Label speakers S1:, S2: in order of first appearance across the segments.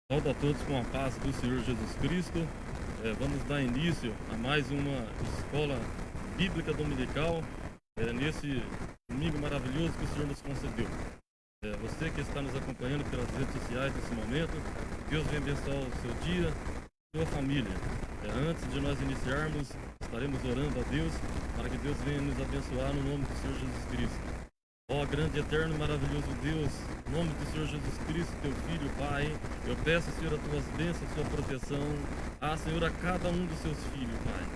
S1: Saúdo a todos com a paz do Senhor Jesus Cristo. Vamos dar início a mais uma escola bíblica dominical nesse domingo maravilhoso que o Senhor nos concedeu. Você que está nos acompanhando pelas redes sociais nesse momento, Deus venha abençoar o seu dia, sua família. Antes de nós iniciarmos, estaremos orando a Deus para que Deus venha nos abençoar no nome do Senhor Jesus Cristo. Ó grande, eterno e maravilhoso Deus, em nome do Senhor Jesus Cristo, teu Filho, Pai, eu peço, Senhor, as tuas bênçãos, a sua proteção, Senhor, a cada um dos seus filhos, Pai.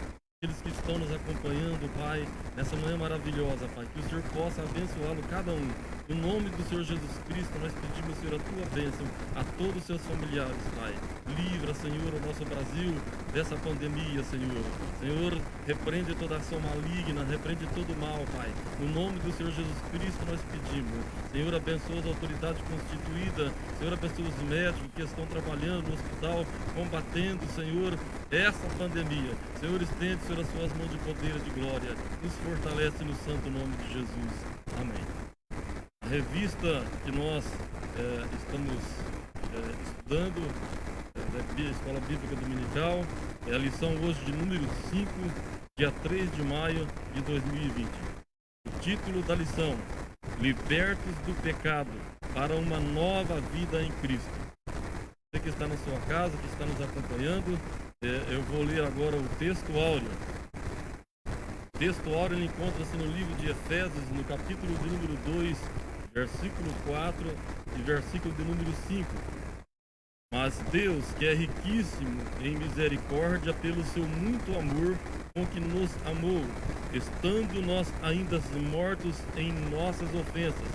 S1: Aqueles que estão nos acompanhando, Pai, nessa manhã maravilhosa, Pai, que o Senhor possa abençoá-lo cada um. No nome do Senhor Jesus Cristo, nós pedimos, Senhor, a tua bênção a todos os seus familiares, Pai. Livra, Senhor, o nosso Brasil dessa pandemia, Senhor. Senhor, repreende toda ação maligna, repreende todo o mal, Pai. No nome do Senhor Jesus Cristo, nós pedimos. Senhor, abençoa as autoridades constituídas. Senhor, abençoa os médicos que estão trabalhando no hospital, combatendo, Senhor, essa pandemia. Senhor, estende, Senhor, as suas mãos de poder e de glória. Nos fortalece no santo nome de Jesus. Amém. A revista que nós estamos estudando da Escola Bíblica Dominical é a lição hoje de número 5, dia 3 de maio de 2020. O título da lição: Libertos do pecado para uma nova vida em Cristo. Você que está na sua casa, que está nos acompanhando, eu vou ler agora o texto áureo. O texto áureo encontra-se no livro de Efésios, no capítulo de número 2, versículo 4 e versículo de número 5. Mas Deus, que é riquíssimo em misericórdia, pelo seu muito amor com que nos amou, estando nós ainda mortos em nossas ofensas,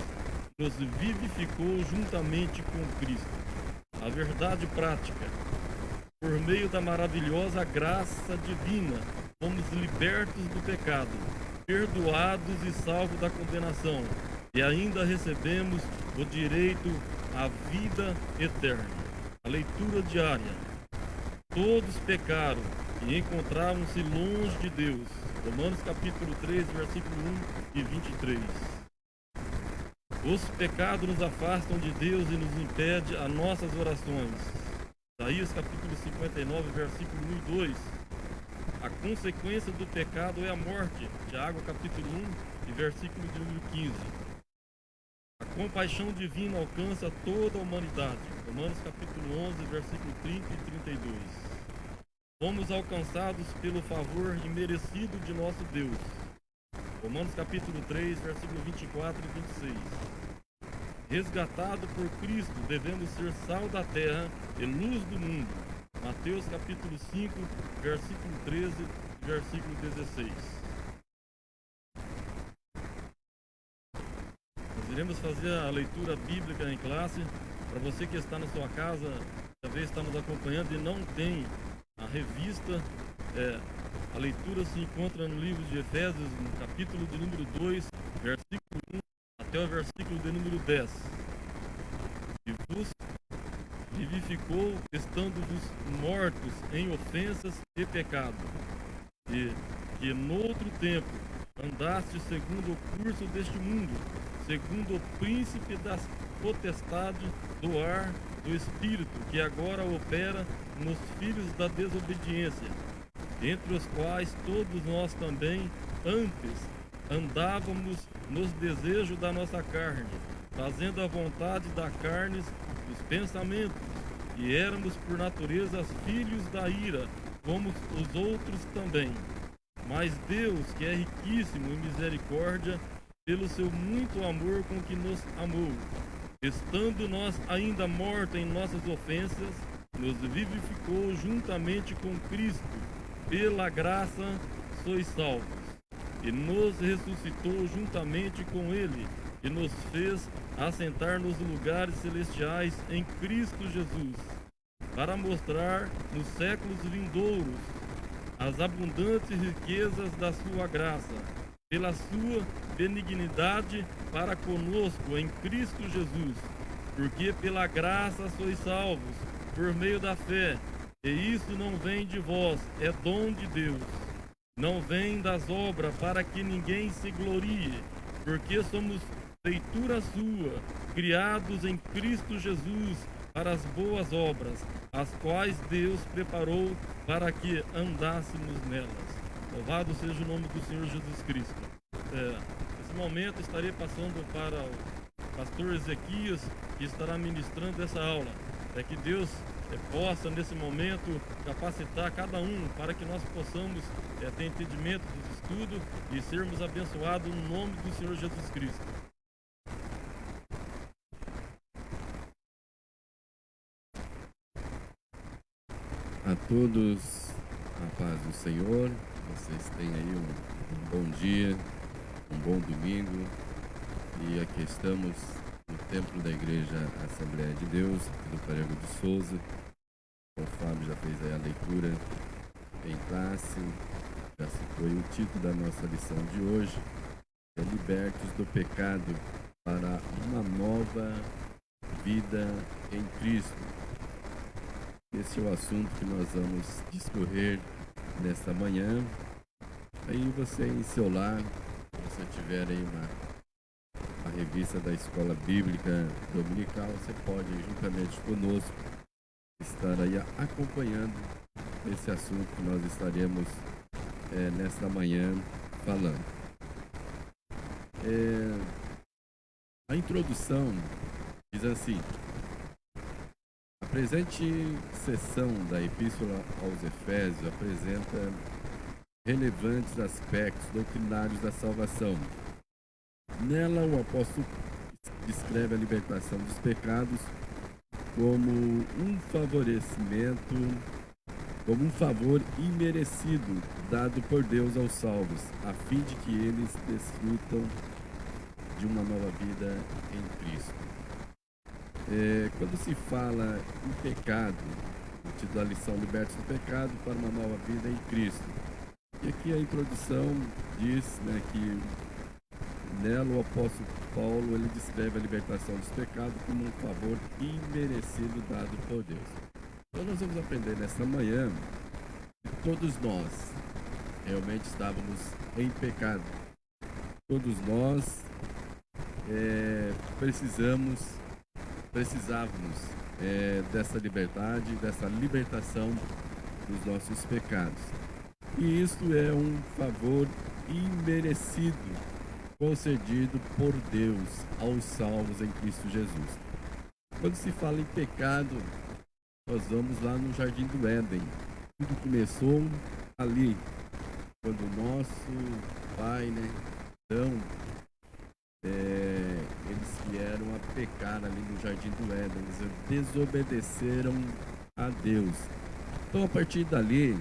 S1: nos vivificou juntamente com Cristo. A verdade prática: por meio da maravilhosa graça divina, fomos libertos do pecado, perdoados e salvos da condenação, e ainda recebemos o direito à vida eterna. A leitura diária: todos pecaram e encontraram-se longe de Deus. Romanos capítulo 3, versículo 1 e 23. Os pecados nos afastam de Deus e nos impedem as nossas orações. Isaías capítulo 59, versículo 1 e 2. A consequência do pecado é a morte. Tiago capítulo 1 e versículo de número 15. A compaixão divina alcança toda a humanidade. Romanos capítulo 11, versículo 30 e 32. Fomos alcançados pelo favor imerecido de nosso Deus. Romanos capítulo 3, versículo 24 e 26. Resgatado por Cristo, devemos ser sal da terra e luz do mundo. Mateus capítulo 5, versículo 13 e versículo 16. Nós iremos fazer a leitura bíblica em classe. Para você que está na sua casa, talvez está nos acompanhando e não tem a revista, a leitura se encontra no livro de Efésios, no capítulo de número 2, versículo 1 até o versículo de número 10. E vos vivificou, estando-vos mortos em ofensas e pecado, e que noutro tempo andaste segundo o curso deste mundo, segundo o príncipe das potestades do ar do Espírito, que agora opera nos filhos da desobediência, entre os quais todos nós também antes andávamos nos desejos da nossa carne, fazendo a vontade da carne, dos pensamentos, e éramos por natureza filhos da ira, como os outros também. Mas Deus, que é riquíssimo em misericórdia, pelo seu muito amor com que nos amou, estando nós ainda mortos em nossas ofensas, nos vivificou juntamente com Cristo. Pela graça sois salvos, e nos ressuscitou juntamente com Ele, e nos fez assentar nos lugares celestiais em Cristo Jesus, para mostrar nos séculos vindouros as abundantes riquezas da sua graça, pela sua benignidade para conosco em Cristo Jesus, porque pela graça sois salvos, por meio da fé, e isso não vem de vós, é dom de Deus. Não vem das obras, para que ninguém se glorie, porque somos feitura sua, criados em Cristo Jesus, para as boas obras, as quais Deus preparou para que andássemos nelas. Louvado seja o nome do Senhor Jesus Cristo. Nesse momento estarei passando para o pastor Ezequias, que estará ministrando essa aula. Que Deus possa, nesse momento, capacitar cada um para que nós possamos ter entendimento dos estudos e sermos abençoados no nome do Senhor Jesus Cristo.
S2: A todos, a paz do Senhor. Vocês têm aí um bom dia, um bom domingo. E aqui estamos no templo da Igreja Assembleia de Deus, aqui do Parego de Souza. O Fábio já fez aí a leitura em classe, já citou aí o título da nossa lição de hoje: Libertos do pecado para uma nova vida em Cristo. Esse é o assunto que nós vamos discorrer nesta manhã. Aí você em seu lar, se você tiver aí uma revista da Escola Bíblica Dominical, você pode, juntamente conosco, estar aí acompanhando esse assunto que nós estaremos nesta manhã falando. A introdução diz assim: a presente seção da Epístola aos Efésios apresenta relevantes aspectos doutrinários da salvação. Nela, o apóstolo descreve a libertação dos pecados como um favorecimento, como um favor imerecido dado por Deus aos salvos, a fim de que eles desfrutam de uma nova vida em Cristo. Quando se fala em pecado, o título da lição: Libertos do pecado para uma nova vida em Cristo. E aqui a introdução diz, que nela o apóstolo Paulo ele descreve a libertação dos pecados como um favor imerecido dado por Deus. Então nós vamos aprender nesta manhã que todos nós realmente estávamos em pecado. Todos nós precisávamos dessa liberdade, dessa libertação dos nossos pecados. E isto é um favor imerecido concedido por Deus aos salvos em Cristo Jesus. Quando se fala em pecado, nós vamos lá no Jardim do Éden. Tudo começou ali, quando o nosso pai, Adão, eles vieram a pecar ali no Jardim do Éden, eles desobedeceram a Deus. Então, a partir dali,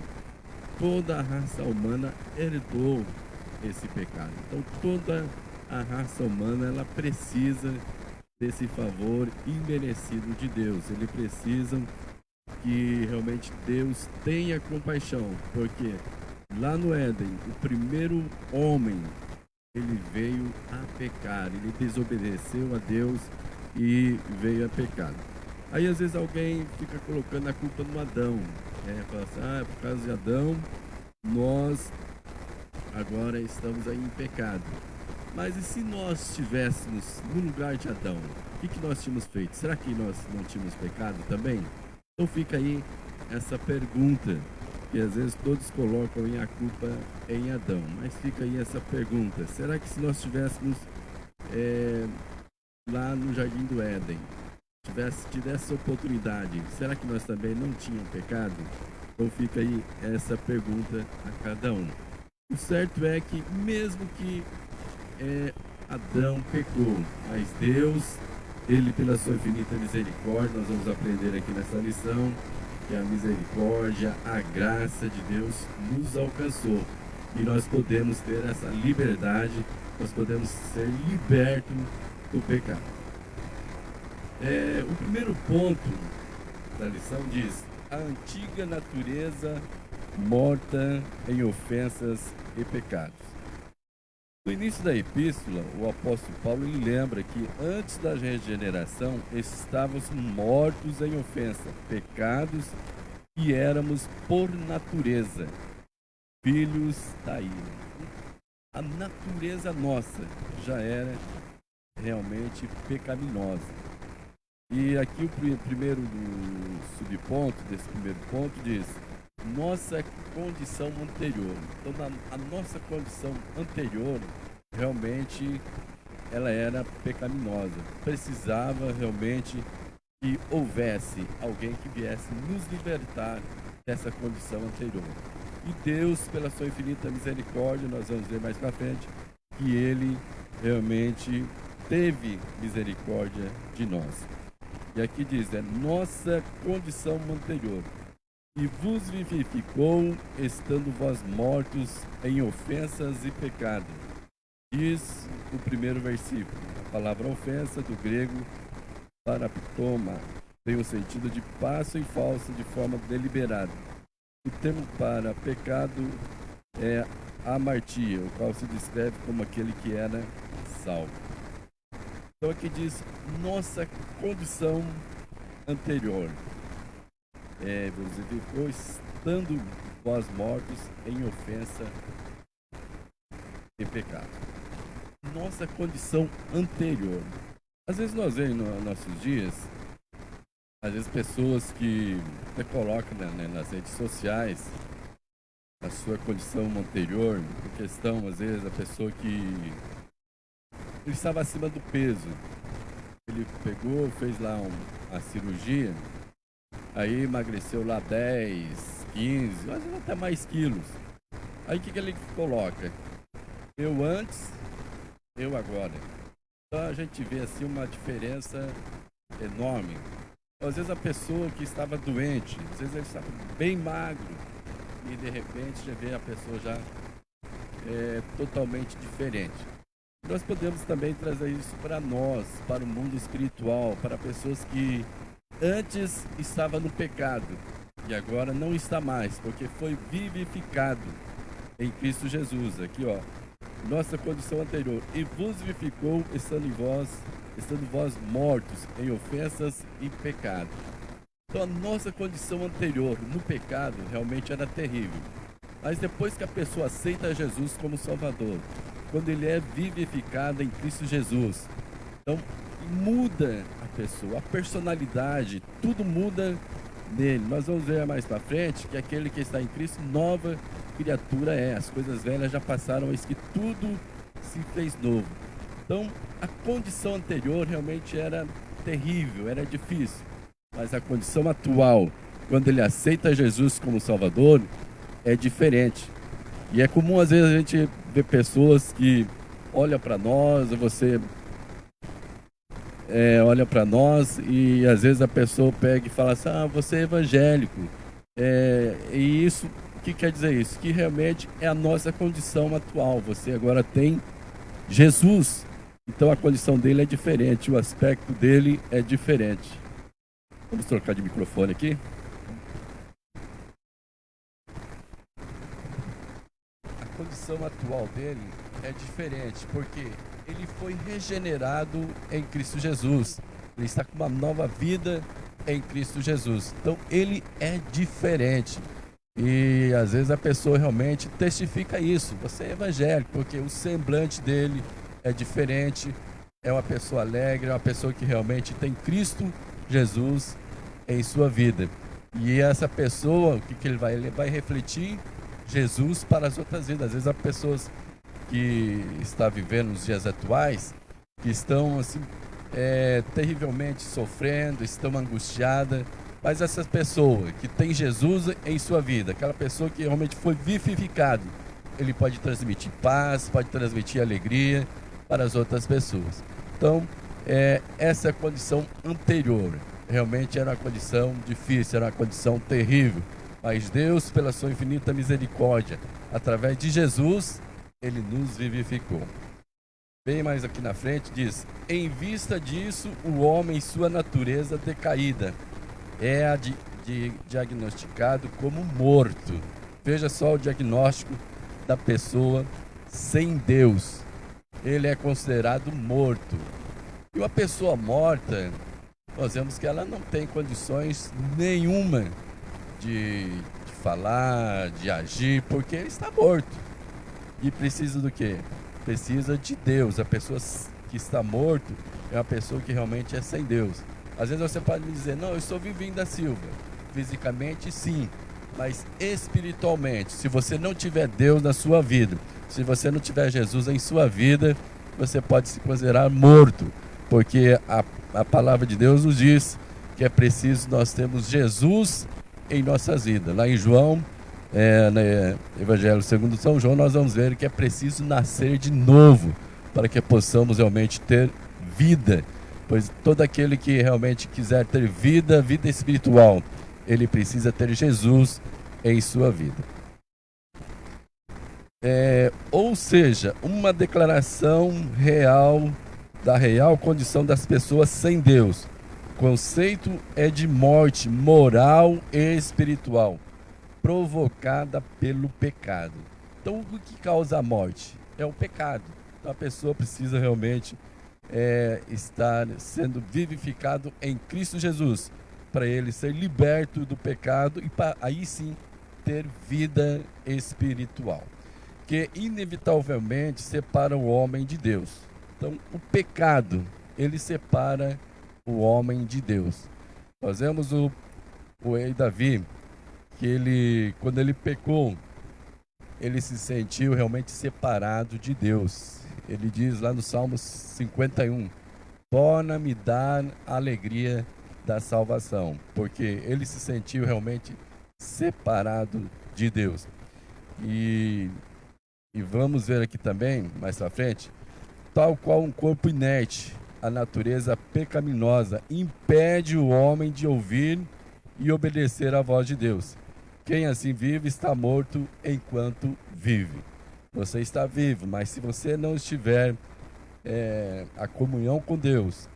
S2: toda a raça humana herdou esse pecado. Então, toda a raça humana ela precisa desse favor imerecido de Deus. Ele precisa que realmente Deus tenha compaixão, porque lá no Éden, o primeiro homem ele veio a pecar, ele desobedeceu a Deus e veio a pecar. Aí às vezes alguém fica colocando a culpa no Adão, fala assim: por causa de Adão, nós agora estamos aí em pecado. Mas e se nós estivéssemos no lugar de Adão, o que nós tínhamos feito? Será que nós não tínhamos pecado também? Então fica aí essa pergunta, que às vezes todos colocam a culpa em Adão, mas fica aí essa pergunta: será que se nós estivéssemos lá no Jardim do Éden, tivesse tido essa oportunidade, será que nós também não tínhamos pecado? Então fica aí essa pergunta a cada um. O certo é que mesmo que Adão pecou, mas Deus, ele pela sua infinita misericórdia, nós vamos aprender aqui nessa lição que a misericórdia, a graça de Deus nos alcançou e nós podemos ter essa liberdade, nós podemos ser libertos do pecado. O primeiro ponto da lição diz: a antiga natureza morta em ofensas e pecados. No início da epístola, o apóstolo Paulo lembra que antes da regeneração estávamos mortos em ofensa, pecados, e éramos por natureza filhos da ira. A natureza nossa já era realmente pecaminosa. E aqui o primeiro do subponto, desse primeiro ponto, diz nossa condição anterior. Então, a nossa condição anterior, realmente, ela era pecaminosa. Precisava realmente que houvesse alguém que viesse nos libertar dessa condição anterior. E Deus, pela sua infinita misericórdia, nós vamos ver mais para frente, que Ele realmente teve misericórdia de nós. E aqui diz, nossa condição anterior. E vos vivificou, estando vós mortos em ofensas e pecado. Diz o primeiro versículo. A palavra ofensa, do grego paraptoma, tem o sentido de passo em falso de forma deliberada. O termo para pecado é amartia, o qual se descreve como aquele que era salvo. Então aqui diz nossa condição anterior. Você ficou estando vós mortos em ofensa e pecado. Nossa condição anterior. Às vezes nós vemos nos nossos dias, às vezes pessoas que até colocam nas redes sociais a sua condição anterior, por questão, às vezes, a pessoa que ele estava acima do peso. Ele pegou, fez lá a cirurgia, aí emagreceu lá 10, 15, às vezes até mais quilos. Aí o que ele coloca? Eu antes, eu agora. Então a gente vê assim uma diferença enorme. Às vezes a pessoa que estava doente, às vezes ele estava bem magro, e de repente já vê a pessoa já totalmente diferente. Nós podemos também trazer isso para nós, para o mundo espiritual, para pessoas que antes estavam no pecado e agora não está mais, porque foi vivificado em Cristo Jesus. Aqui, ó, nossa condição anterior. E vos vivificou, estando vós mortos em ofensas e pecado. Então a nossa condição anterior no pecado realmente era terrível. Mas depois que a pessoa aceita Jesus como Salvador, quando ele é vivificado em Cristo Jesus, então muda a pessoa, a personalidade, tudo muda nele. Nós vamos ver mais para frente que aquele que está em Cristo, nova criatura é. As coisas velhas já passaram, eis que tudo se fez novo. Então a condição anterior realmente era terrível, era difícil. Mas a condição atual, quando ele aceita Jesus como Salvador, é diferente. E é comum às vezes a gente ver pessoas que olham para nós, você olha para nós e às vezes a pessoa pega e fala assim, você é evangélico. E isso, o que quer dizer isso? Que realmente é a nossa condição atual. Você agora tem Jesus, então a condição dele é diferente, o aspecto dele é diferente. Vamos trocar de microfone aqui. A condição atual dele é diferente, porque ele foi regenerado em Cristo Jesus. Ele está com uma nova vida em Cristo Jesus. Então ele é diferente. E às vezes a pessoa realmente testifica isso. Você é evangélico, porque o semblante dele é diferente. É uma pessoa alegre, é uma pessoa que realmente tem Cristo Jesus em sua vida. E essa pessoa, o que ele vai? Ele vai refletir Jesus para as outras vidas. Às vezes há pessoas que estão vivendo nos dias atuais, que estão assim, terrivelmente sofrendo, estão angustiadas, mas essa pessoa que tem Jesus em sua vida, aquela pessoa que realmente foi vivificado, ele pode transmitir paz, pode transmitir alegria para as outras pessoas. Então, essa é a condição anterior. Realmente era uma condição difícil, era uma condição terrível. Mas Deus, pela sua infinita misericórdia, através de Jesus, ele nos vivificou. Bem mais aqui na frente diz, em vista disso, o homem, sua natureza decaída, é diagnosticado como morto. Veja só o diagnóstico da pessoa sem Deus. Ele é considerado morto. E uma pessoa morta, nós vemos que ela não tem condições nenhuma de falar, de agir, porque ele está morto. E precisa do quê? Precisa de Deus. A pessoa que está morto é uma pessoa que realmente é sem Deus. Às vezes você pode me dizer, não, eu sou Vivinho da Silva. Fisicamente, sim, mas espiritualmente, se você não tiver Deus na sua vida, se você não tiver Jesus em sua vida, você pode se considerar morto, porque a palavra de Deus nos diz que é preciso nós termos Jesus em nossas vidas. Lá em João, no Evangelho segundo São João, nós vamos ver que é preciso nascer de novo para que possamos realmente ter vida, pois todo aquele que realmente quiser ter vida espiritual, ele precisa ter Jesus em sua vida. Ou seja, uma declaração real da real condição das pessoas sem Deus. O conceito é de morte moral e espiritual, provocada pelo pecado. Então, o que causa a morte? É o pecado. Então, a pessoa precisa realmente estar sendo vivificado em Cristo Jesus, para ele ser liberto do pecado e aí sim ter vida espiritual, que inevitavelmente separa o homem de Deus. Então, o pecado, ele separa o homem de Deus. Nós vemos o rei Davi, que quando ele pecou, ele se sentiu realmente separado de Deus. Ele diz lá no Salmo 51, torna-me dar a alegria da salvação, porque ele se sentiu realmente separado de Deus. E vamos ver aqui também, mais pra frente, tal qual um corpo inerte, a natureza pecaminosa impede o homem de ouvir e obedecer à voz de Deus. Quem assim vive está morto enquanto vive. Você está vivo, mas se você não estiver a comunhão com Deus,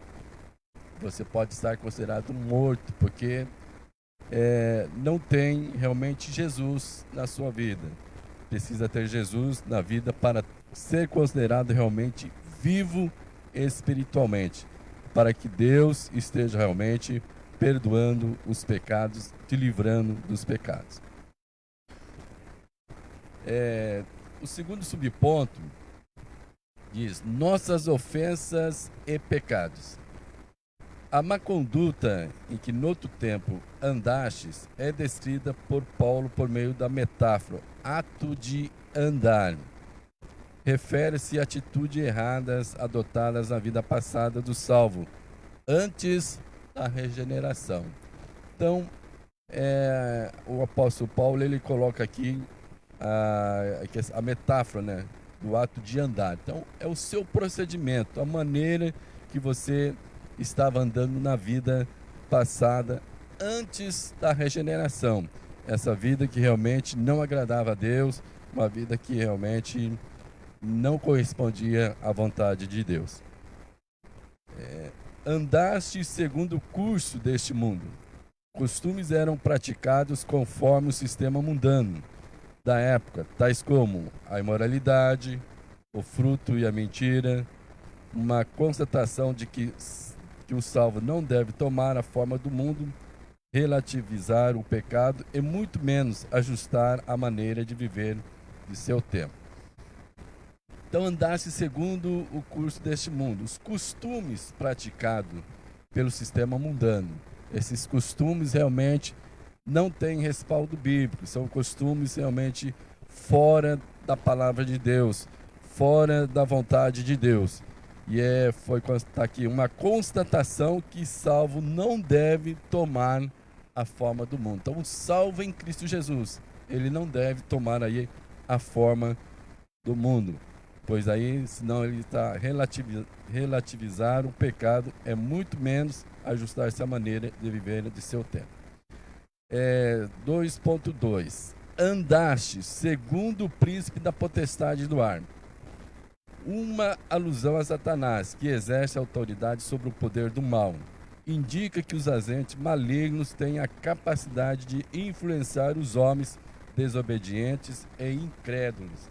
S2: você pode estar considerado morto, porque não tem realmente Jesus na sua vida. Precisa ter Jesus na vida para ser considerado realmente vivo espiritualmente, para que Deus esteja realmente perdoando os pecados, te livrando dos pecados. O segundo subponto diz: nossas ofensas e pecados. A má conduta em que noutro tempo andastes é descrita por Paulo por meio da metáfora ato de andar. Refere-se a atitudes erradas adotadas na vida passada do salvo, antes da regeneração. Então, o apóstolo Paulo, ele coloca aqui a metáfora, né, do ato de andar. Então, é o seu procedimento, a maneira que você estava andando na vida passada, antes da regeneração. Essa vida que realmente não agradava a Deus, uma vida que realmente não correspondia à vontade de Deus. Andaste segundo o curso deste mundo. Costumes eram praticados conforme o sistema mundano da época, tais como a imoralidade, o fruto e a mentira, uma constatação de que o salvo não deve tomar a forma do mundo, relativizar o pecado e muito menos ajustar a maneira de viver de seu tempo. Então andasse segundo o curso deste mundo, os costumes praticados pelo sistema mundano. Esses costumes realmente não têm respaldo bíblico, são costumes realmente fora da palavra de Deus, fora da vontade de Deus. E tá aqui uma constatação que salvo não deve tomar a forma do mundo. Então, o salvo em Cristo Jesus, ele não deve tomar aí a forma do mundo, pois aí, senão ele está relativizar o pecado, é muito menos ajustar-se à maneira de viver de seu tempo. 2.2 Andaste segundo o príncipe da potestade do ar. Uma alusão a Satanás, que exerce autoridade sobre o poder do mal. Indica que os agentes malignos têm a capacidade de influenciar os homens desobedientes e incrédulos.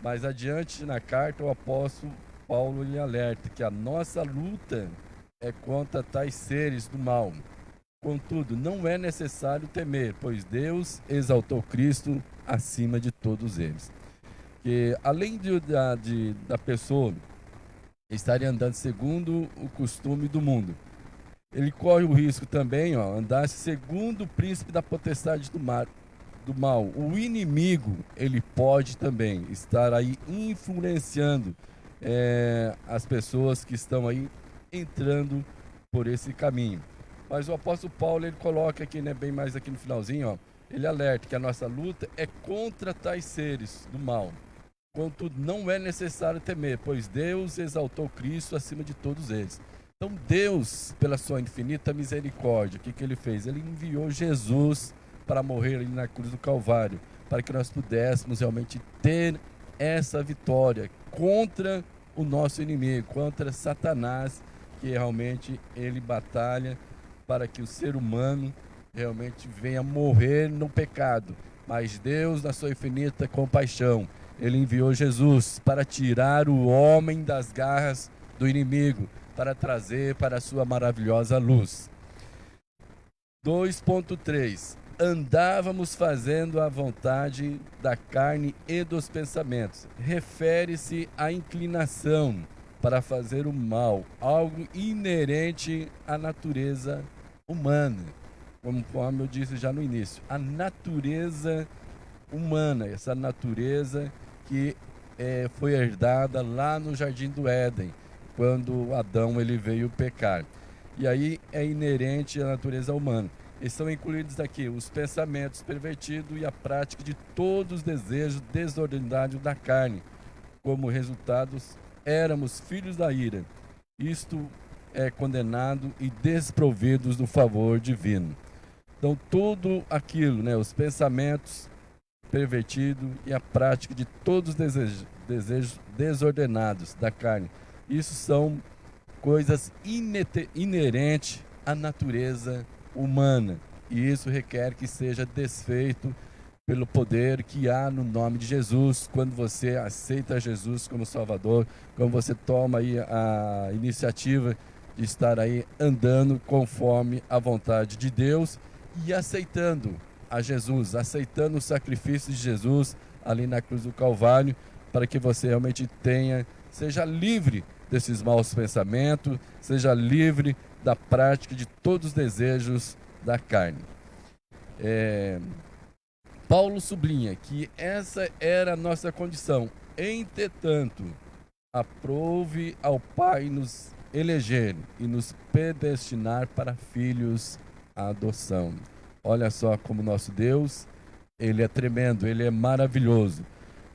S2: Mais adiante na carta, o apóstolo Paulo lhe alerta que a nossa luta é contra tais seres do mal. Contudo, não é necessário temer, pois Deus exaltou Cristo acima de todos eles. Que além da pessoa estar andando segundo o costume do mundo, ele corre o risco também, andar segundo o príncipe da potestade do mal. O inimigo, ele pode também estar aí influenciando as pessoas que estão aí entrando por esse caminho. Mas o apóstolo Paulo, ele coloca aqui, né, bem mais aqui no finalzinho, ele alerta que a nossa luta é contra tais seres do mal. Contudo, não é necessário temer, pois Deus exaltou Cristo acima de todos eles. Então Deus, pela sua infinita misericórdia, o que ele fez? Ele enviou Jesus para morrer ali na cruz do Calvário, para que nós pudéssemos realmente ter essa vitória contra o nosso inimigo, contra Satanás, que realmente ele batalha para que o ser humano realmente venha morrer no pecado. Mas Deus, na sua infinita compaixão, ele enviou Jesus para tirar o homem das garras do inimigo, para trazer para a sua maravilhosa luz. 2.3 Andávamos fazendo a vontade da carne e dos pensamentos. Refere-se à inclinação para fazer o mal, algo inerente à natureza humana. Conforme eu disse já no início, a natureza humana, essa natureza que foi herdada lá no Jardim do Éden, quando Adão ele veio pecar. E aí é inerente à natureza humana. Estão incluídos aqui os pensamentos pervertidos e a prática de todos os desejos desordenados da carne. Como resultado, éramos filhos da ira. Isto é condenado e desprovidos do favor divino. Então, tudo aquilo, né, os pensamentos pervertidos e a prática de todos os desejos desordenados da carne. Isso são coisas inerentes à natureza humana. E isso requer que seja desfeito pelo poder que há no nome de Jesus, quando você aceita Jesus como Salvador, quando você toma aí a iniciativa de estar aí andando conforme a vontade de Deus e aceitando a Jesus, aceitando o sacrifício de Jesus ali na cruz do Calvário, para que você realmente seja livre desses maus pensamentos, seja livre da prática de todos os desejos da carne. Paulo sublinha que essa era a nossa condição. Entretanto, aprove ao Pai nos eleger e nos predestinar para filhos à adoção. Olha só como nosso Deus, ele é tremendo, ele é maravilhoso.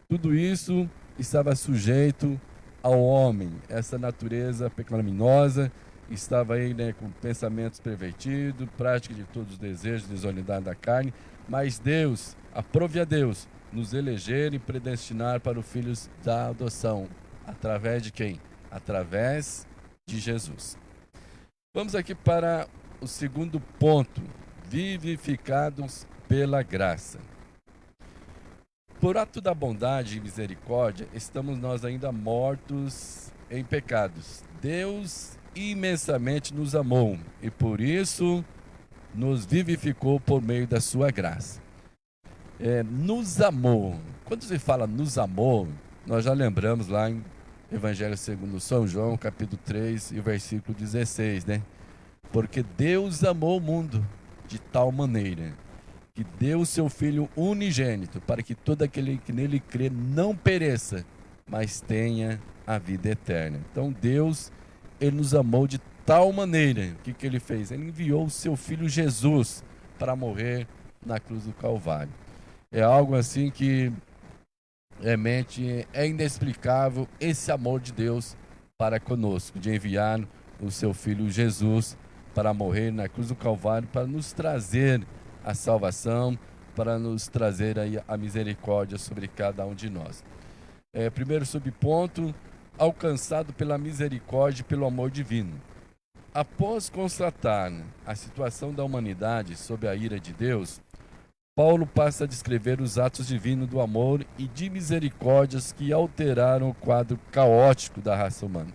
S2: Tudo isso estava sujeito ao homem, essa natureza pecaminosa estava aí, né, com pensamentos pervertidos, prática de todos os desejos, desordenidade da carne, mas Deus, aprove a Deus, nos eleger e predestinar para os filhos da adoção. Através de quem? Através de Jesus. Vamos aqui para o segundo ponto, vivificados pela graça. Por ato da bondade e misericórdia, estamos nós ainda mortos em pecados. Deus imensamente nos amou e por isso nos vivificou por meio da sua graça. Nos amou. Quando se fala nos amou, nós já lembramos lá em Evangelho segundo São João, capítulo 3 e o versículo 16, né? Porque Deus amou o mundo de tal maneira que deu o seu Filho unigênito para que todo aquele que nele crê não pereça, mas tenha a vida eterna. Então Deus, ele nos amou de tal maneira. O que ele fez? Ele enviou o seu Filho Jesus para morrer na cruz do Calvário. É algo assim que realmente é inexplicável esse amor de Deus para conosco, de enviar o seu Filho Jesus para morrer na cruz do Calvário, para nos trazer a salvação, para nos trazer aí a misericórdia sobre cada um de nós. Primeiro subponto, alcançado pela misericórdia e pelo amor divino. Após constatar a situação da humanidade sob a ira de Deus, Paulo passa a descrever os atos divinos do amor e de misericórdias que alteraram o quadro caótico da raça humana.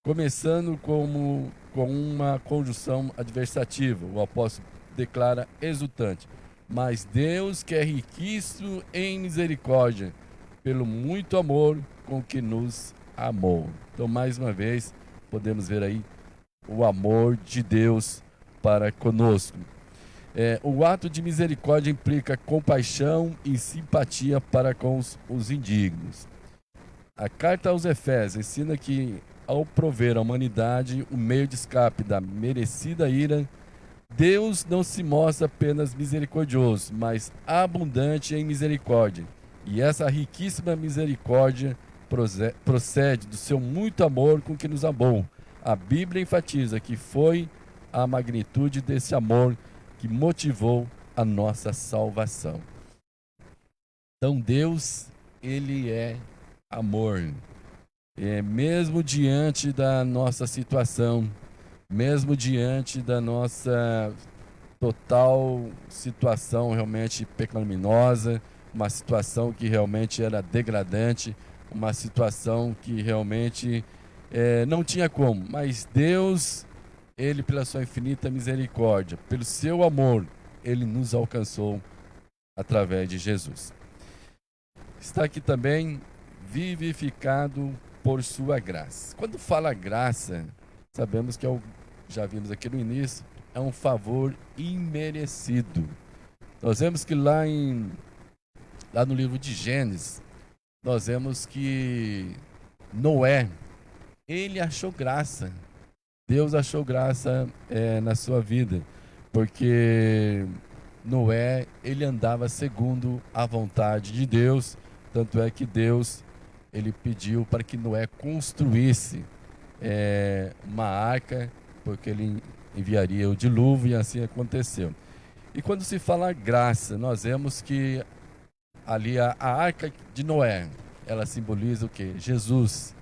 S2: Começando com uma conjunção adversativa, o apóstolo declara exultante: mas Deus, que é riquíssimo em misericórdia, pelo muito amor com que nos amou. Então, mais uma vez, podemos ver aí o amor de Deus para conosco. O ato de misericórdia implica compaixão e simpatia para com os indignos. A carta aos Efésios ensina que, ao prover à humanidade o meio de escape da merecida ira, Deus não se mostra apenas misericordioso, mas abundante em misericórdia. E essa riquíssima misericórdia procede do seu muito amor com que nos amou. A Bíblia enfatiza que foi a magnitude desse amor que motivou a nossa salvação. Então Deus, Ele é amor. Mesmo diante da nossa situação, mesmo diante da nossa total situação realmente pecaminosa, uma situação que realmente era degradante, uma situação que realmente não tinha como, mas Deus, Ele pela sua infinita misericórdia, pelo seu amor, Ele nos alcançou através de Jesus. Está aqui também, vivificado por sua graça. Quando fala graça, sabemos que já vimos aqui no início, é um favor imerecido. Nós vemos que lá no livro de Gênesis, nós vemos que Noé, ele achou graça. Deus achou graça na sua vida, porque Noé, ele andava segundo a vontade de Deus, tanto é que Deus, ele pediu para que Noé construísse uma arca, porque ele enviaria o dilúvio, e assim aconteceu. E quando se fala graça, nós vemos que ali a arca de Noé, ela simboliza o quê? Jesus.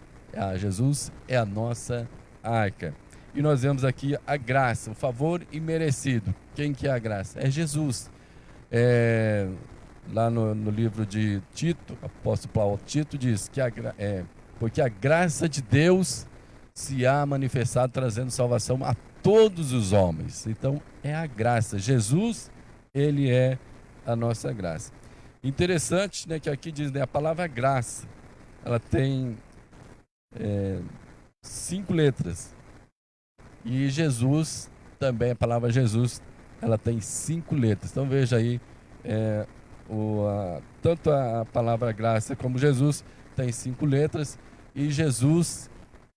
S2: Jesus é a nossa arca. E nós vemos aqui a graça, o favor imerecido. Quem que é a graça? É Jesus. Lá no livro de Tito, apóstolo Paulo Tito diz que porque a graça de Deus se há manifestado trazendo salvação a todos os homens. Então é a graça. Jesus, ele é a nossa graça. Interessante, né, que aqui diz, né, a palavra graça, ela tem 5 letras. E Jesus, também a palavra Jesus, ela tem 5 letras. Então veja aí, tanto a palavra graça como Jesus tem 5 letras. E Jesus,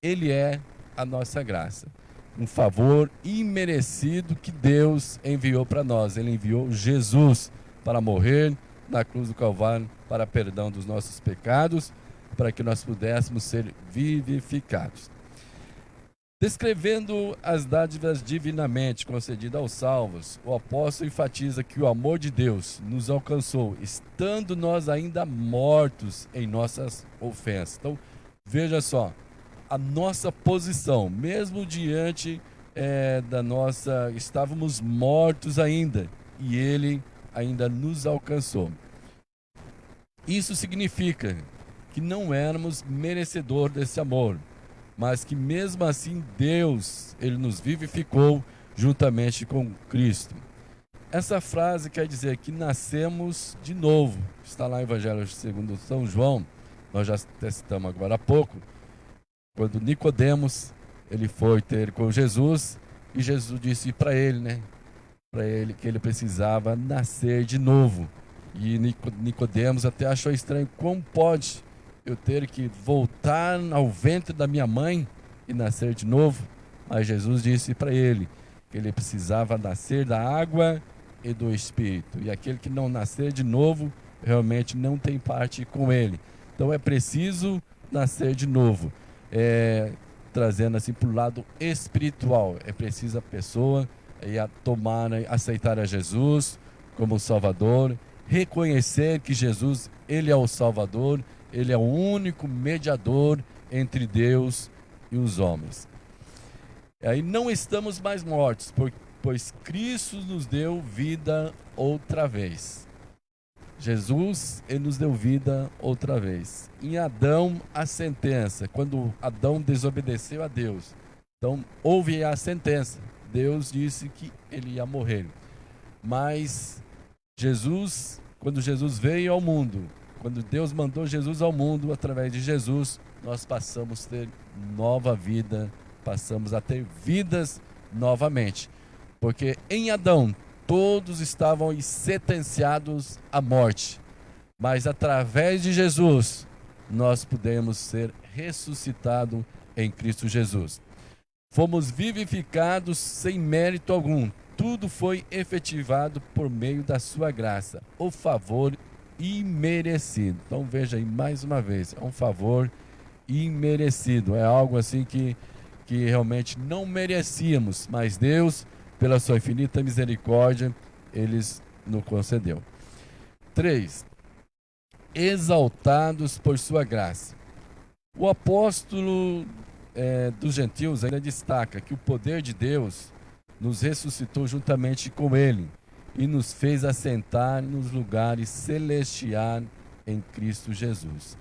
S2: ele é a nossa graça. Um favor imerecido que Deus enviou para nós. Ele enviou Jesus para morrer na cruz do Calvário para perdão dos nossos pecados, para que nós pudéssemos ser vivificados. Descrevendo as dádivas divinamente concedidas aos salvos, o apóstolo enfatiza que o amor de Deus nos alcançou, estando nós ainda mortos em nossas ofensas. Então, veja só, a nossa posição, mesmo diante estávamos mortos ainda, e Ele ainda nos alcançou. Isso significa que não éramos merecedores desse amor, mas que mesmo assim Deus, Ele nos vivificou juntamente com Cristo. Essa frase quer dizer que nascemos de novo. Está lá no Evangelho segundo São João, nós já testamos agora há pouco, quando Nicodemos, ele foi ter com Jesus, e Jesus disse para ele, né, para ele que ele precisava nascer de novo. E Nicodemos até achou estranho, como pode eu ter que voltar ao ventre da minha mãe e nascer de novo? Mas Jesus disse para ele que ele precisava nascer da água e do Espírito. E aquele que não nascer de novo, realmente não tem parte com ele. Então é preciso nascer de novo. Trazendo assim para o lado espiritual. É preciso a pessoa aceitar a Jesus como Salvador, reconhecer que Jesus, Ele é o Salvador, Ele é o único mediador entre Deus e os homens. Aí não estamos mais mortos, pois Cristo nos deu vida outra vez. Jesus, Ele nos deu vida outra vez. Em Adão, a sentença, quando Adão desobedeceu a Deus, então houve a sentença. Deus disse que ele ia morrer. Mas Jesus, quando Jesus veio ao mundo, quando Deus mandou Jesus ao mundo, através de Jesus, nós passamos a ter nova vida passamos a ter vidas novamente. Porque em Adão todos estavam sentenciados à morte, mas através de Jesus nós podemos ser ressuscitados em Cristo Jesus. Fomos vivificados sem mérito algum. Tudo foi efetivado por meio da sua graça, o favor imerecido. Então veja aí mais uma vez, é um favor imerecido, é algo assim que realmente não merecíamos, mas Deus, pela sua infinita misericórdia, eles nos concedeu. 3. Exaltados por sua graça. O apóstolo dos gentios ainda destaca que o poder de Deus nos ressuscitou juntamente com ele e nos fez assentar nos lugares celestiais em Cristo Jesus.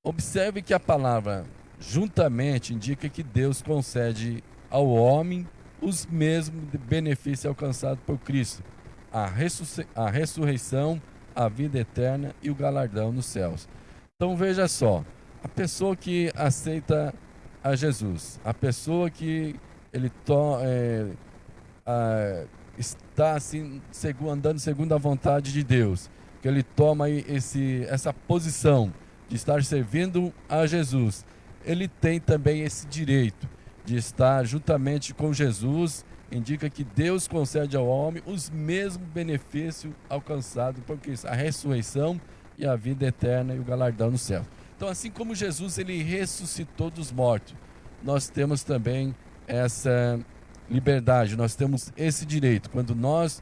S2: Observe que a palavra juntamente indica que Deus concede ao homem os mesmos benefícios alcançados por Cristo: a ressurreição, a vida eterna e o galardão nos céus. Então veja só, a pessoa que aceita a Jesus, a pessoa que ele está assim, andando segundo a vontade de Deus, que ele toma aí essa posição de estar servindo a Jesus, ele tem também esse direito de estar juntamente com Jesus. Indica que Deus concede ao homem os mesmos benefícios alcançados por Cristo: a ressurreição e a vida eterna e o galardão no céu. Então, assim como Jesus ele ressuscitou dos mortos, nós temos também essa liberdade, nós temos esse direito. Quando nós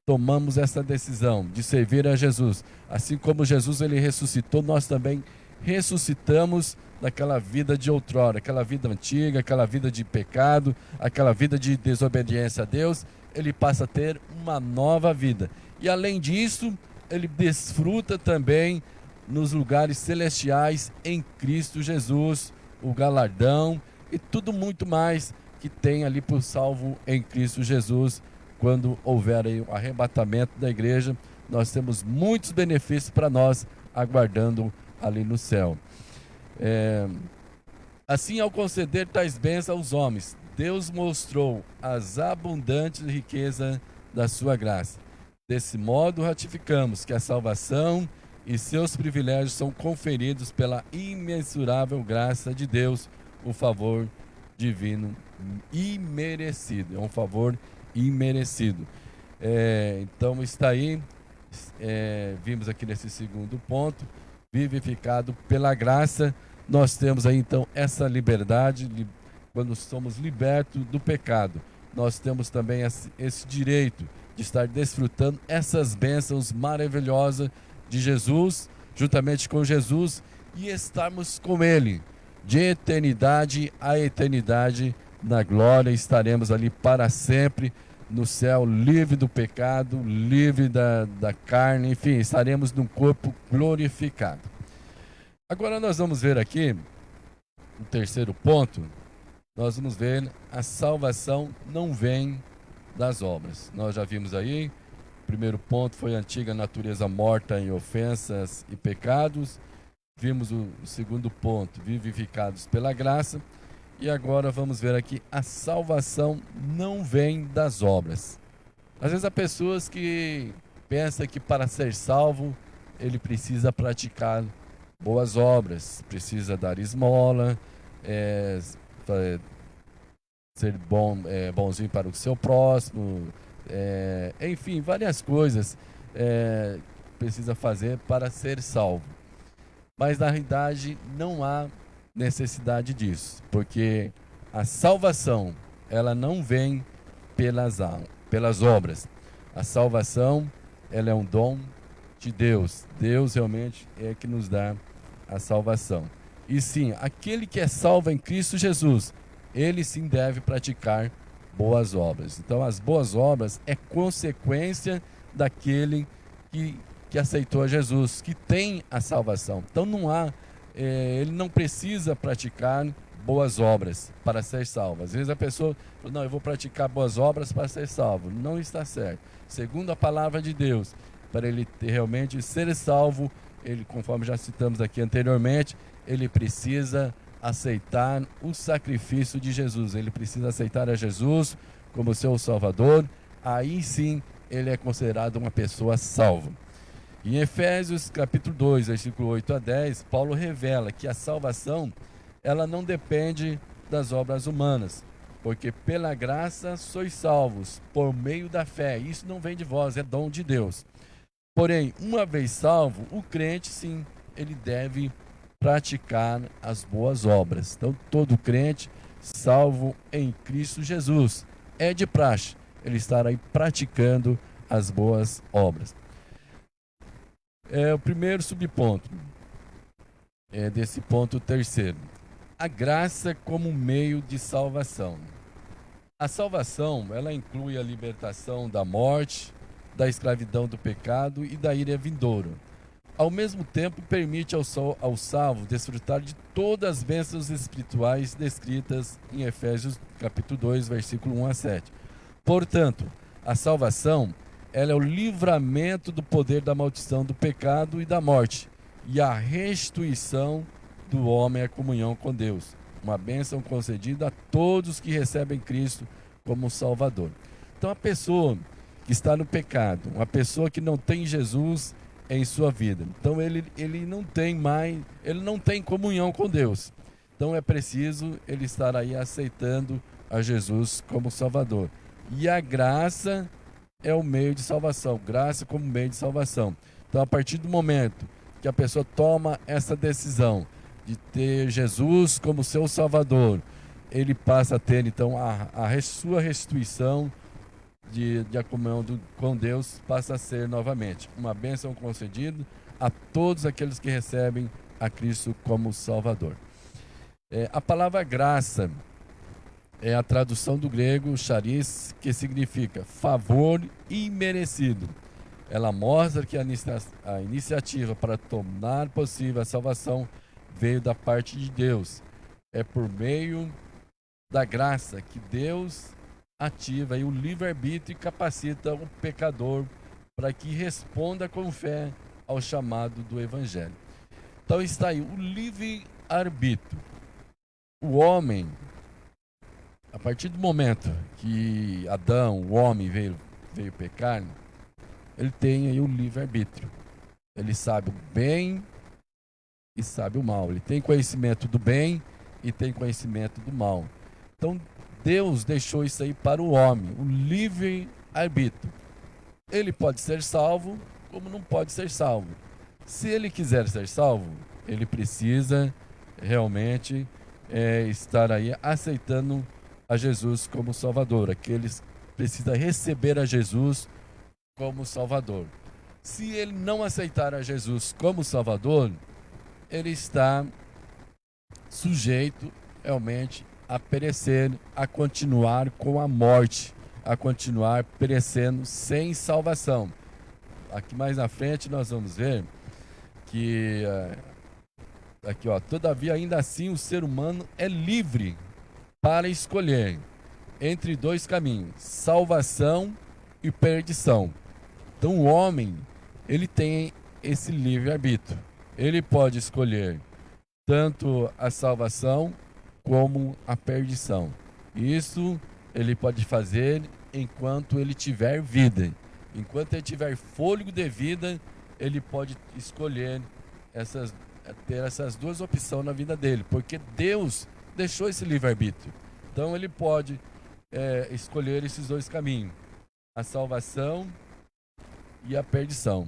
S2: tomamos essa decisão de servir a Jesus, assim como Jesus ele ressuscitou, nós também ressuscitamos daquela vida de outrora, aquela vida antiga, aquela vida de pecado, aquela vida de desobediência a Deus. Ele passa a ter uma nova vida. E além disso, ele desfruta também nos lugares celestiais em Cristo Jesus, o galardão e tudo muito mais que tem ali por salvo em Cristo Jesus. Quando houver aí o arrebatamento da igreja, nós temos muitos benefícios para nós aguardando ali no céu. Assim, ao conceder tais bênçãos aos homens, Deus mostrou as abundantes riquezas da sua graça. Desse modo, ratificamos que a salvação e seus privilégios são conferidos pela imensurável graça de Deus, o favor divino imerecido. É um favor imerecido. Então está aí, vimos aqui nesse segundo ponto, vivificado pela graça. Nós temos aí então essa liberdade, quando somos libertos do pecado, nós temos também esse direito de estar desfrutando essas bênçãos maravilhosas de Jesus, juntamente com Jesus, e estarmos com Ele de eternidade a eternidade na glória. Estaremos ali para sempre no céu, livre do pecado, livre da carne, enfim, estaremos num corpo glorificado. Agora nós vamos ver aqui o terceiro ponto. Nós vamos ver a salvação não vem das obras. Nós já vimos aí, o primeiro ponto foi a antiga natureza morta em ofensas e pecados. Vimos o segundo ponto, vivificados pela graça. E agora vamos ver aqui, a salvação não vem das obras. Às vezes há pessoas que pensam que para ser salvo, ele precisa praticar boas obras, precisa dar esmola, ser bonzinho para o seu próximo, enfim, várias coisas precisa fazer para ser salvo. Mas na realidade não há necessidade disso, porque a salvação ela não vem pelas obras. A salvação ela é um dom de Deus. Deus realmente é que nos dá a salvação. E sim, aquele que é salvo em Cristo Jesus, ele sim deve praticar boas obras. Então as boas obras é consequência daquele que aceitou a Jesus, que tem a salvação. Então não há, ele não precisa praticar boas obras para ser salvo. Às vezes a pessoa fala, não, eu vou praticar boas obras para ser salvo. Não está certo. Segundo a palavra de Deus, para ele realmente ser salvo, ele, conforme já citamos aqui anteriormente, ele precisa aceitar o sacrifício de Jesus. Ele precisa aceitar a Jesus como seu Salvador. Aí sim ele é considerado uma pessoa salva. Em Efésios capítulo 2, versículo 8 a 10, Paulo revela que a salvação ela não depende das obras humanas, porque pela graça sois salvos por meio da fé. Isso não vem de vós, é dom de Deus. Porém, uma vez salvo, o crente sim, ele deve praticar as boas obras. Então, todo crente salvo em Cristo Jesus é de praxe ele estar aí praticando as boas obras. O primeiro subponto desse ponto terceiro. A graça como meio de salvação. A salvação, ela inclui a libertação da morte, da escravidão do pecado e da ira vindoura. Ao mesmo tempo, permite ao salvo desfrutar de todas as bênçãos espirituais descritas em Efésios capítulo 2, versículo 1 a 7. Portanto, a salvação ela é o livramento do poder da maldição do pecado e da morte e a restituição do homem à comunhão com Deus. Uma bênção concedida a todos que recebem Cristo como Salvador. Então, a pessoa que está no pecado, uma pessoa que não tem Jesus em sua vida, então ele não tem comunhão com Deus. Então é preciso ele estar aí aceitando a Jesus como Salvador. E a graça é o meio de salvação, graça como meio de salvação. Então, a partir do momento que a pessoa toma essa decisão de ter Jesus como seu Salvador, ele passa a ter então a sua restituição de comunhão com Deus passa a ser novamente uma bênção concedida a todos aqueles que recebem a Cristo como Salvador. A palavra graça é a tradução do grego charis, que significa favor imerecido. Ela mostra que a iniciativa para tornar possível a salvação veio da parte de Deus. É por meio da graça que Deus ativa o livre-arbítrio e capacita o pecador para que responda com fé ao chamado do Evangelho. Então está aí o livre-arbítrio. O homem, a partir do momento que Adão, o homem, veio pecar, ele tem aí o livre-arbítrio. Ele sabe o bem e sabe o mal. Ele tem conhecimento do bem e tem conhecimento do mal. Então, Deus deixou isso aí para o homem, o livre-arbítrio. Ele pode ser salvo, como não pode ser salvo. Se ele quiser ser salvo, ele precisa realmente estar aí aceitando a Jesus como Salvador. Aqueles precisa receber a Jesus como Salvador. Se ele não aceitar a Jesus como Salvador, ele está sujeito realmente a perecer, a continuar com a morte, a continuar perecendo sem salvação. Aqui mais na frente nós vamos ver que aqui, todavia ainda assim o ser humano é livre para escolher entre dois caminhos, salvação e perdição. Então o homem, ele tem esse livre-arbítrio. Ele pode escolher tanto a salvação como a perdição. Isso ele pode fazer enquanto ele tiver vida. Enquanto ele tiver fôlego de vida, ele pode escolher ter essas duas opções na vida dele, porque Deus deixou esse livre-arbítrio. Então ele pode escolher esses dois caminhos, a salvação e a perdição.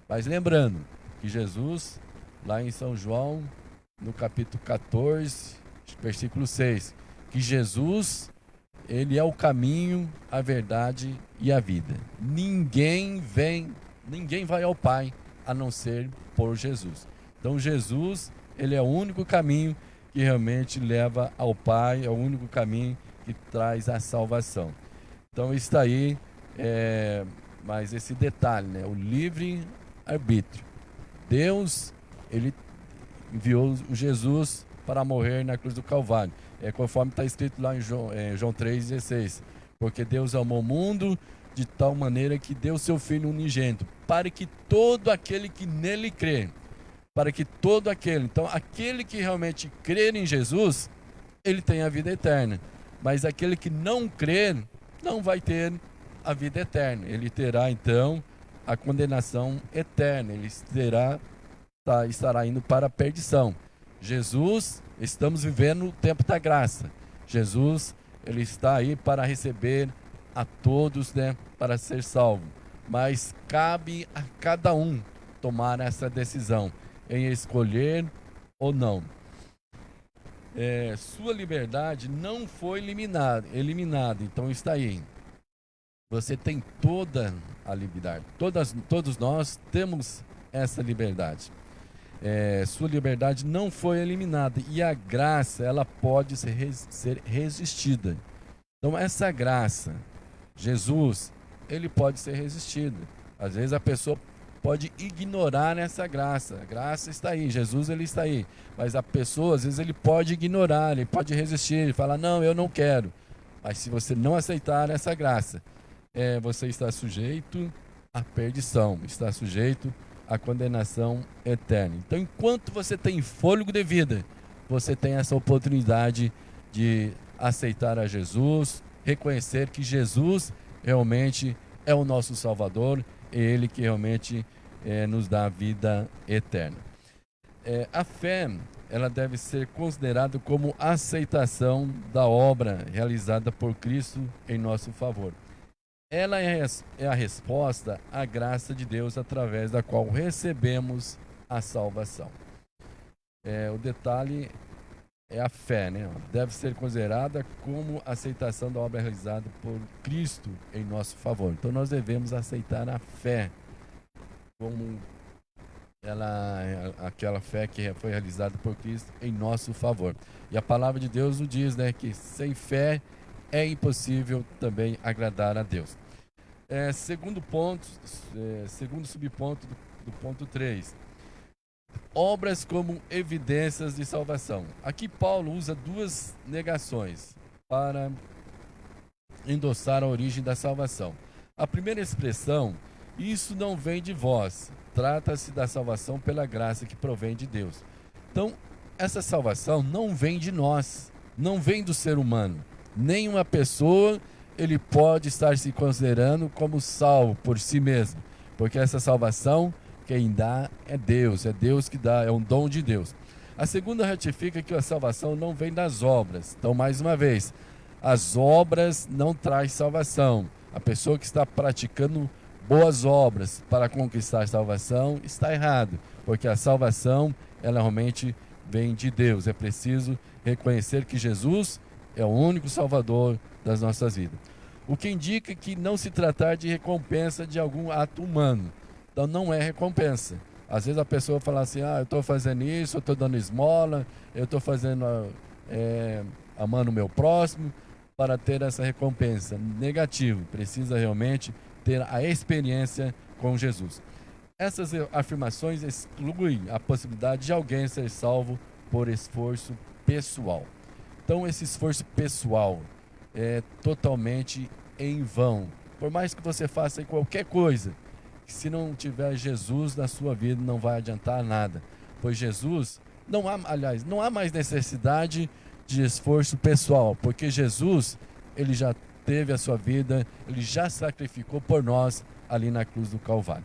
S2: Mas lembrando que Jesus, lá em São João, no capítulo 14, versículo 6, que Jesus, ele é o caminho, a verdade e a vida. Ninguém vai ao Pai a não ser por Jesus. Então Jesus, ele é o único caminho que realmente leva ao Pai, é o único caminho que traz a salvação. Então está aí mais esse detalhe, né? O livre-arbítrio. Deus, ele enviou Jesus para morrer na cruz do Calvário. Conforme está escrito lá em João 3,16. Porque Deus amou o mundo de tal maneira que deu seu Filho unigênito, para que todo aquele que nele crê para que todo aquele, então aquele que realmente crer em Jesus, ele tem a vida eterna, mas aquele que não crer, não vai ter a vida eterna, ele terá então a condenação eterna, ele estará indo para a perdição. Jesus, estamos vivendo o tempo da graça, Jesus, ele está aí para receber a todos, né, para ser salvo, mas cabe a cada um tomar essa decisão em escolher ou não. Sua liberdade não foi eliminada, então está aí. Você tem toda a liberdade. Todos nós temos essa liberdade. Sua liberdade não foi eliminada e a graça ela pode ser resistida. Então essa graça, Jesus, ele pode ser resistido. Às vezes a pessoa pode ignorar essa graça. A graça está aí, Jesus ele está aí. Mas a pessoa, às vezes, ele pode ignorar, ele pode resistir, ele fala, não, eu não quero. Mas se você não aceitar essa graça, você está sujeito à perdição, está sujeito à condenação eterna. Então, enquanto você tem fôlego de vida, você tem essa oportunidade de aceitar a Jesus, reconhecer que Jesus realmente é o nosso Salvador, é Ele que realmente nos dá a vida eterna. A fé, ela deve ser considerada como aceitação da obra realizada por Cristo em nosso favor. Ela é a resposta à graça de Deus através da qual recebemos a salvação. O detalhe é a fé, né? Deve ser considerada como aceitação da obra realizada por Cristo em nosso favor. Então nós devemos aceitar a fé como aquela fé que foi realizada por Cristo em nosso favor. E a palavra de Deus nos diz, né, que sem fé é impossível também agradar a Deus. Segundo subponto do ponto 3. Obras como evidências de salvação. Aqui Paulo usa duas negações para endossar a origem da salvação. A primeira expressão, isso não vem de vós, trata-se da salvação pela graça que provém de Deus. Então, essa salvação não vem de nós, não vem do ser humano. Nenhuma pessoa ele pode estar se considerando como salvo por si mesmo, porque essa salvação quem dá é Deus que dá, é um dom de Deus. A segunda ratifica que a salvação não vem das obras. Então, mais uma vez, as obras não trazem salvação. A pessoa que está praticando boas obras para conquistar a salvação está errado, porque a salvação ela realmente vem de Deus. É preciso reconhecer que Jesus é o único Salvador das nossas vidas. O que indica que não se tratar de recompensa de algum ato humano. Então não é recompensa. Às vezes a pessoa fala assim, eu estou fazendo isso, eu estou dando esmola, eu estou fazendo, amando o meu próximo, para ter essa recompensa. Negativo, precisa realmente ter a experiência com Jesus. Essas afirmações excluem a possibilidade de alguém ser salvo por esforço pessoal. Então esse esforço pessoal é totalmente em vão. Por mais que você faça qualquer coisa, se não tiver Jesus na sua vida, não vai adiantar nada. Pois Jesus, não há mais necessidade de esforço pessoal, porque Jesus, ele já teve a sua vida, ele já sacrificou por nós ali na cruz do Calvário.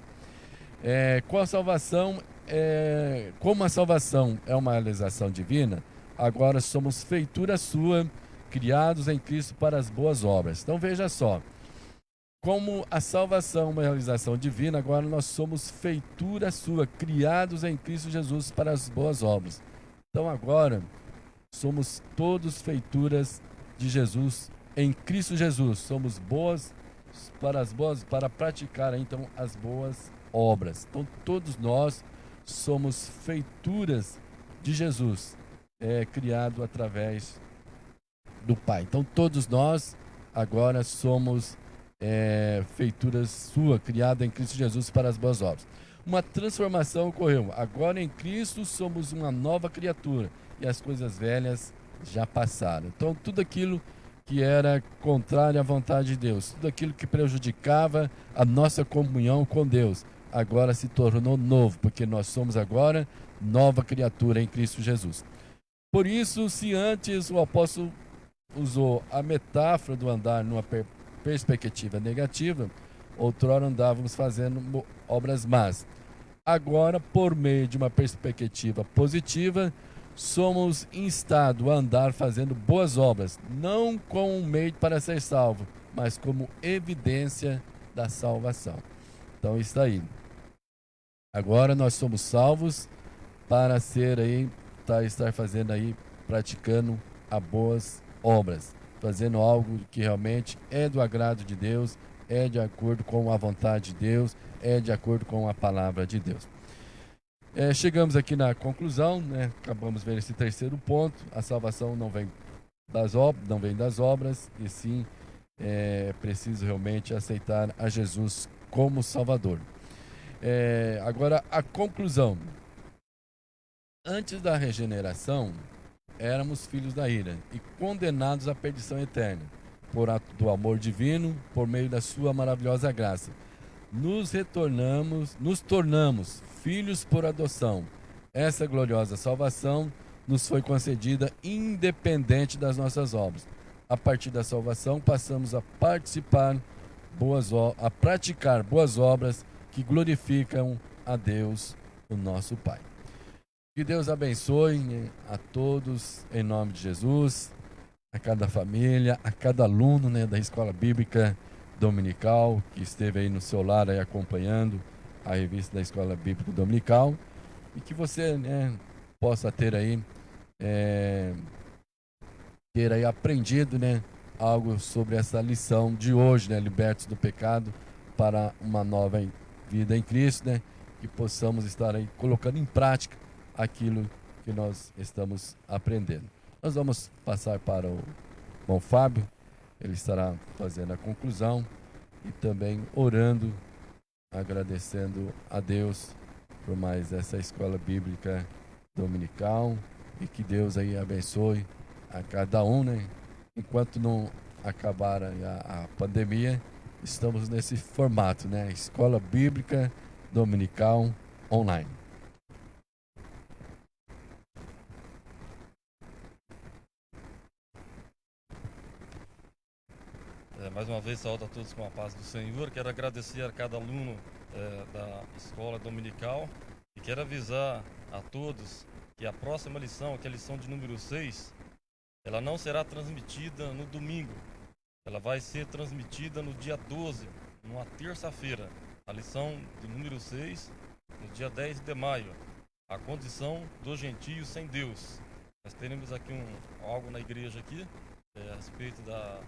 S2: Com a salvação, como a salvação é uma realização divina, agora somos feitura sua, criados em Cristo para as boas obras. Então veja só, como a salvação é uma realização divina, agora nós somos feitura sua, criados em Cristo Jesus para as boas obras. Então agora somos todos feituras de Jesus em Cristo Jesus. Somos boas para praticar então as boas obras. Então todos nós somos feituras de Jesus, criado através do Pai. Então todos nós agora somos feituras sua, criada em Cristo Jesus para as boas obras. Uma transformação ocorreu. Agora em Cristo somos uma nova criatura e as coisas velhas já passaram. Então tudo aquilo que era contrário à vontade de Deus, tudo aquilo que prejudicava a nossa comunhão com Deus, agora se tornou novo, porque nós somos agora nova criatura em Cristo Jesus. Por isso, se antes o apóstolo usou a metáfora do andar numa perspectiva negativa, outrora andávamos fazendo obras más. Agora, por meio de uma perspectiva positiva, somos instados a andar fazendo boas obras, não como um meio para ser salvo, mas como evidência da salvação. Então, isso aí. Agora nós somos salvos para estar fazendo aí, praticando as boas obras, fazendo algo que realmente é do agrado de Deus, é de acordo com a vontade de Deus, é de acordo com a palavra de Deus. Chegamos aqui na conclusão, né? Acabamos vendo esse terceiro ponto. A salvação não vem das obras, e sim é preciso realmente aceitar a Jesus como Salvador. Agora, a conclusão. Antes da regeneração, éramos filhos da ira e condenados à perdição eterna, por ato do amor divino, por meio da sua maravilhosa graça. Nos tornamos filhos por adoção. Essa gloriosa salvação nos foi concedida independente das nossas obras. A partir da salvação, passamos a praticar boas obras que glorificam a Deus, o nosso Pai. Que Deus abençoe a todos, em nome de Jesus, a cada família, a cada aluno, né, da Escola Bíblica Dominical, que esteve aí no seu lar aí, acompanhando a revista da Escola Bíblica Dominical, e que você, né, possa ter aí aprendido, né, algo sobre essa lição de hoje, né, libertos do pecado para uma nova vida em Cristo, né, que possamos estar aí colocando em prática aquilo que nós estamos aprendendo. Nós vamos passar para o bom Fábio, ele estará fazendo a conclusão e também orando, agradecendo a Deus por mais essa Escola Bíblica Dominical, e que Deus aí abençoe a cada um, né? Enquanto não acabar a pandemia, estamos nesse formato, né? Escola Bíblica Dominical online.
S1: Mais uma vez, saúdo a todos com a paz do Senhor. Quero agradecer a cada aluno da Escola Dominical e quero avisar a todos que a próxima lição, que é a lição de número 6, ela não será transmitida no domingo. Ela vai ser transmitida no dia 12, numa terça-feira. A lição de número 6, no dia 10 de maio. A condição dos gentios sem Deus. Nós teremos aqui algo na igreja aqui, a respeito da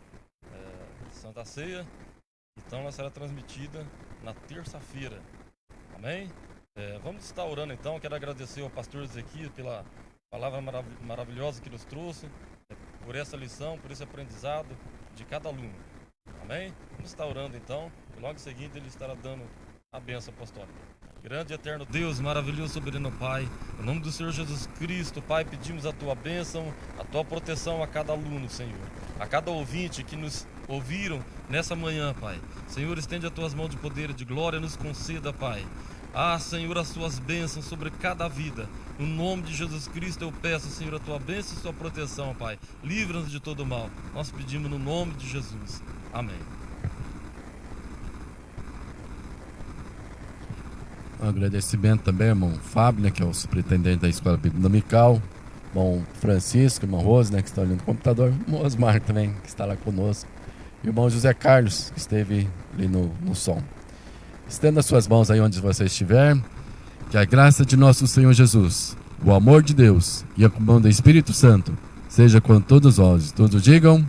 S1: Santa Ceia. Então ela será transmitida na terça-feira. Amém? Vamos estar orando então. Quero agradecer ao pastor Ezequiel pela palavra maravilhosa que nos trouxe, por essa lição, por esse aprendizado de cada aluno. Amém? Vamos estar orando então, e logo em seguida ele estará dando a bênção apostólica. Grande e eterno Deus, maravilhoso soberano Pai, em nome do Senhor Jesus Cristo, Pai, pedimos a Tua bênção, a Tua proteção a cada aluno, Senhor, a cada ouvinte que nos ouviram nessa manhã, Pai. Senhor, estende as Tuas mãos de poder e de glória, nos conceda, Pai. Senhor, as Tuas bênçãos sobre cada vida. No nome de Jesus Cristo eu peço, Senhor, a Tua bênção e a Tua proteção, Pai. Livra-nos de todo mal. Nós pedimos no nome de Jesus. Amém.
S2: Um agradecimento também, irmão Fábio, né, que é o superintendente da Escola Bíblica Dominical, irmão Francisco, irmão Rose, né, que está olhando no computador, irmão Osmar também, que está lá conosco, e o irmão José Carlos, que esteve ali no som. Estenda as suas mãos aí onde você estiver, que a graça de nosso Senhor Jesus, o amor de Deus e a comunhão do Espírito Santo seja com todos nós. Todos digam...